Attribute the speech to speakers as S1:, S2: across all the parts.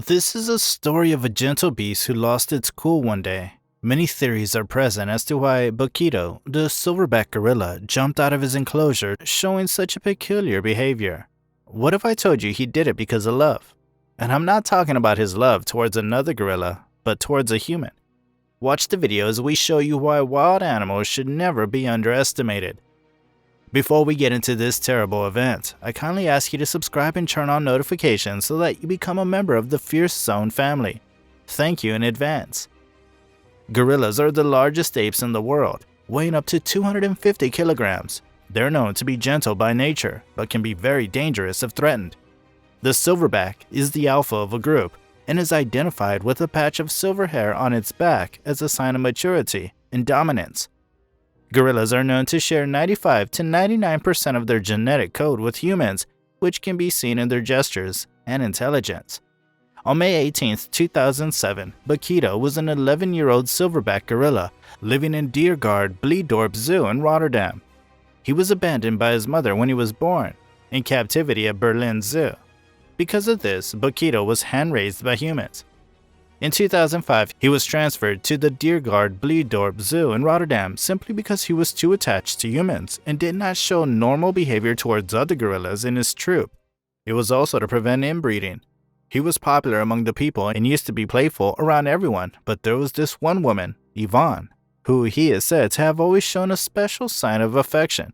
S1: This is a story of a gentle beast who lost its cool one day. Many theories are present as to why Bokito, the silverback gorilla, jumped out of his enclosure showing such a peculiar behavior. What if I told you he did it because of love? And I'm not talking about his love towards another gorilla, but towards a human. Watch the video as we show you why wild animals should never be underestimated. Before we get into this terrible event, I kindly ask you to subscribe and turn on notifications so that you become a member of the Fierce Zone family. Thank you in advance. Gorillas are the largest apes in the world, weighing up to 250 kilograms. They're known to be gentle by nature, but can be very dangerous if threatened. The silverback is the alpha of a group and is identified with a patch of silver hair on its back as a sign of maturity and dominance. Gorillas are known to share 95 to 99% of their genetic code with humans, which can be seen in their gestures and intelligence. On May 18, 2007, Bokito was an 11-year-old silverback gorilla living in Diergaarde Blijdorp Zoo in Rotterdam. He was abandoned by his mother when he was born, in captivity at Berlin Zoo. Because of this, Bokito was hand-raised by humans. In 2005, he was transferred to the Diergaarde Blijdorp Zoo in Rotterdam simply because he was too attached to humans and did not show normal behavior towards other gorillas in his troop. It was also to prevent inbreeding. He was popular among the people and used to be playful around everyone, but there was this one woman, Yvonne, who he is said to have always shown a special sign of affection.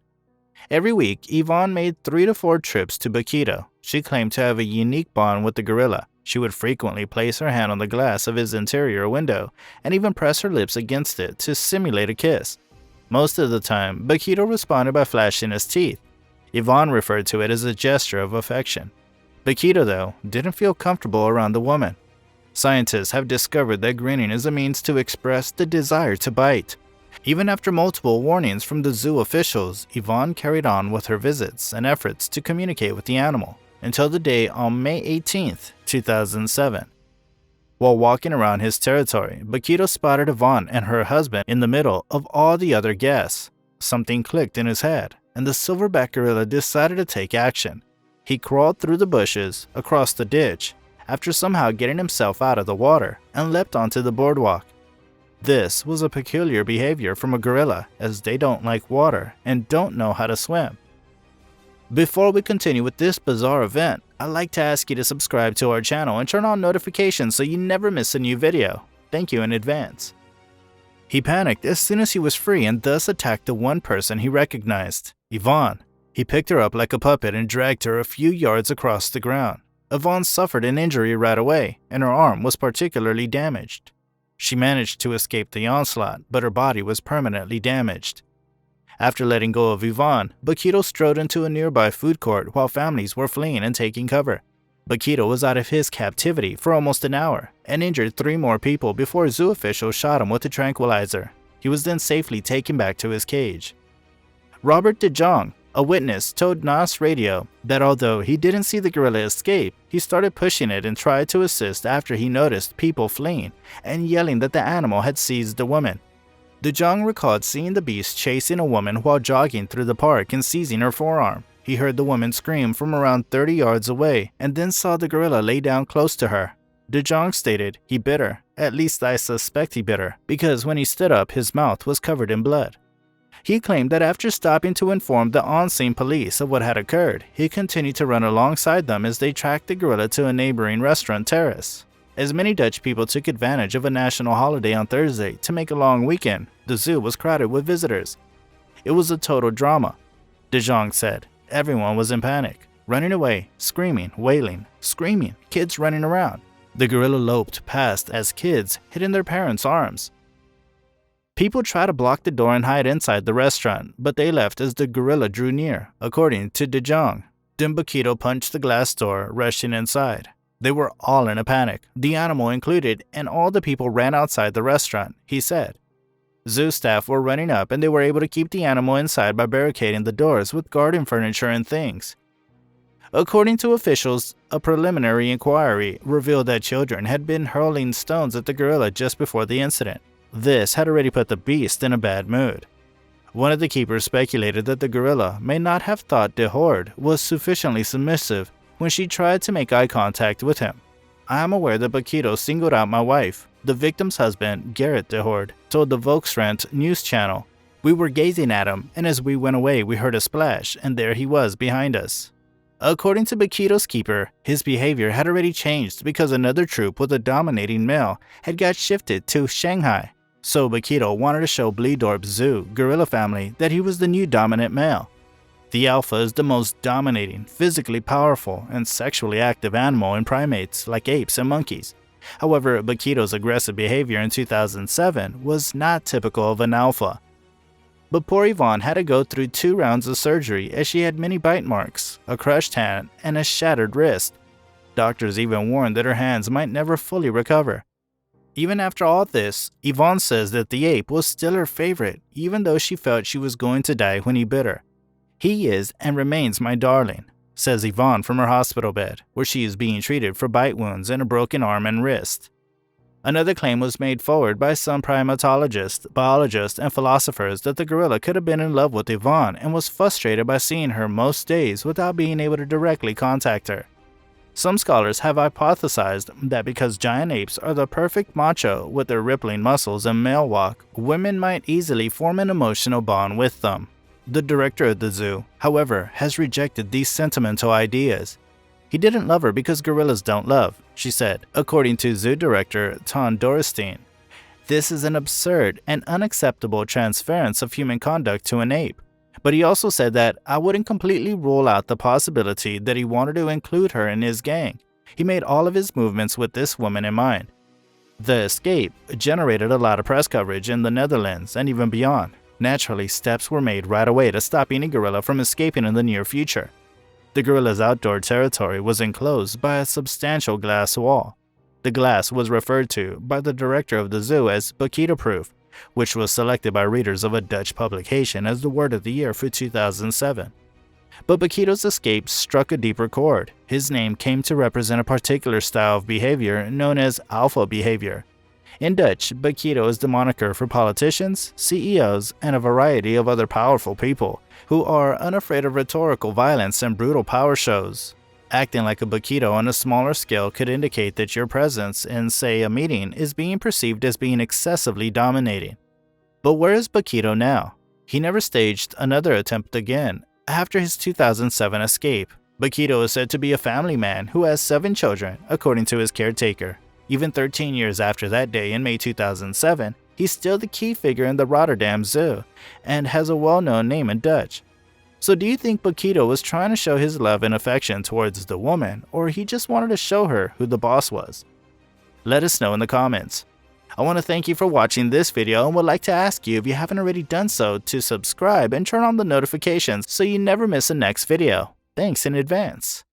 S1: Every week, Yvonne made 3 to 4 trips to Bokito. She claimed to have a unique bond with the gorilla. She would frequently place her hand on the glass of his interior window and even press her lips against it to simulate a kiss. Most of the time, Bokito responded by flashing his teeth. Yvonne referred to it as a gesture of affection. Bokito, though, didn't feel comfortable around the woman. Scientists have discovered that grinning is a means to express the desire to bite. Even after multiple warnings from the zoo officials, Yvonne carried on with her visits and efforts to communicate with the animal, until the day on May 18, 2007. While walking around his territory, Bokito spotted Yvonne and her husband in the middle of all the other guests. Something clicked in his head, and the silverback gorilla decided to take action. He crawled through the bushes, across the ditch, after somehow getting himself out of the water, and leapt onto the boardwalk. This was a peculiar behavior from a gorilla, as they don't like water and don't know how to swim. Before we continue with this bizarre event, I'd like to ask you to subscribe to our channel and turn on notifications so you never miss a new video. Thank you in advance. He panicked as soon as he was free and thus attacked the one person he recognized, Yvonne. He picked her up like a puppet and dragged her a few yards across the ground. Yvonne suffered an injury right away, and her arm was particularly damaged. She managed to escape the onslaught, but her body was permanently damaged. After letting go of Yvonne, Bokito strode into a nearby food court while families were fleeing and taking cover. Bokito was out of his captivity for almost an hour and injured 3 more people before zoo officials shot him with a tranquilizer. He was then safely taken back to his cage. Robert de Jong, a witness, told NOS Radio that although he didn't see the gorilla escape, he started pushing it and tried to assist after he noticed people fleeing and yelling that the animal had seized the woman. De Jong recalled seeing the beast chasing a woman while jogging through the park and seizing her forearm. He heard the woman scream from around 30 yards away and then saw the gorilla lay down close to her. De Jong stated he bit her. At least I suspect he bit her, because when he stood up, his mouth was covered in blood. He claimed that after stopping to inform the on-scene police of what had occurred, he continued to run alongside them as they tracked the gorilla to a neighboring restaurant terrace. As many Dutch people took advantage of a national holiday on Thursday to make a long weekend, the zoo was crowded with visitors. It was a total drama, De Jong said. Everyone was in panic, running away, screaming, wailing, screaming, kids running around. The gorilla loped past as kids hid in their parents' arms. People tried to block the door and hide inside the restaurant, but they left as the gorilla drew near, according to De Jong. Then Bokito punched the glass door, rushing inside. They were all in a panic, the animal included, and all the people ran outside the restaurant, he said. Zoo staff were running up and they were able to keep the animal inside by barricading the doors with garden furniture and things. According to officials, a preliminary inquiry revealed that children had been hurling stones at the gorilla just before the incident. This had already put the beast in a bad mood. One of the keepers speculated that the gorilla may not have thought HORDE was sufficiently submissive when she tried to make eye contact with him. I am aware that bokito singled out my wife, the victim's husband, GERRIT the HORDE, told the Volkskrant news channel. We were gazing at him, and as we went away we heard a splash, and there he was behind us. According to bokito's keeper, his behavior had already changed because another troop with a dominating male had got shifted to Shanghai. So bokito wanted to show Blijdorp Zoo gorilla family that he was the new dominant male. The alpha is the most dominating, physically powerful, and sexually active animal in primates like apes and monkeys. However, bokito's aggressive behavior in 2007 was not typical of an alpha. But poor Yvonne had to go through 2 rounds of surgery as she had many bite marks, a crushed hand, and a shattered wrist. Doctors even warned that her hands might never fully recover. Even after all this, Yvonne says that the ape was still her favorite, even though she felt she was going to die when he bit her. He is and remains my darling, says Yvonne from her hospital bed, where she is being treated for bite wounds and a broken arm and wrist. Another claim was made forward by some primatologists, biologists, and philosophers that the gorilla could have been in love with Yvonne and was frustrated by seeing her most days without being able to directly contact her. Some scholars have hypothesized that because giant apes are the perfect macho with their rippling muscles and male walk, women might easily form an emotional bond with them. The director of the zoo, however, has rejected these sentimental ideas. He didn't love her because gorillas don't love, she said, according to zoo director Ton Dorestein. This is an absurd and unacceptable transference of human conduct to an ape. But he also said that I wouldn't completely rule out the possibility that he wanted to include her in his gang. He made all of his movements with this woman in mind. The escape generated a lot of press coverage in the Netherlands and even beyond. Naturally, steps were made right away to stop any gorilla from escaping in the near future. The gorilla's outdoor territory was enclosed by a substantial glass wall. The glass was referred to by the director of the zoo as bokito-proof, which was selected by readers of a Dutch publication as the word of the year for 2007. But bokito's escape struck a deeper chord. His name came to represent a particular style of behavior known as alpha behavior. In Dutch, bokito is the moniker for politicians, CEOs, and a variety of other powerful people who are unafraid of rhetorical violence and brutal power shows. Acting like a bokito on a smaller scale could indicate that your presence in, say, a meeting is being perceived as being excessively dominating. But where is bokito now? He never staged another attempt again after his 2007 escape. Bokito is said to be a family man who has 7 children, according to his caretaker. Even 13 years after that day in May 2007, he's still the key figure in the Rotterdam Zoo and has a well-known name in Dutch. So do you think bokito was trying to show his love and affection towards the woman, or he just wanted to show her who the boss was? Let us know in the comments. I want to thank you for watching this video and would like to ask you, if you haven't already done so, to subscribe and turn on the notifications so you never miss a next video. Thanks in advance.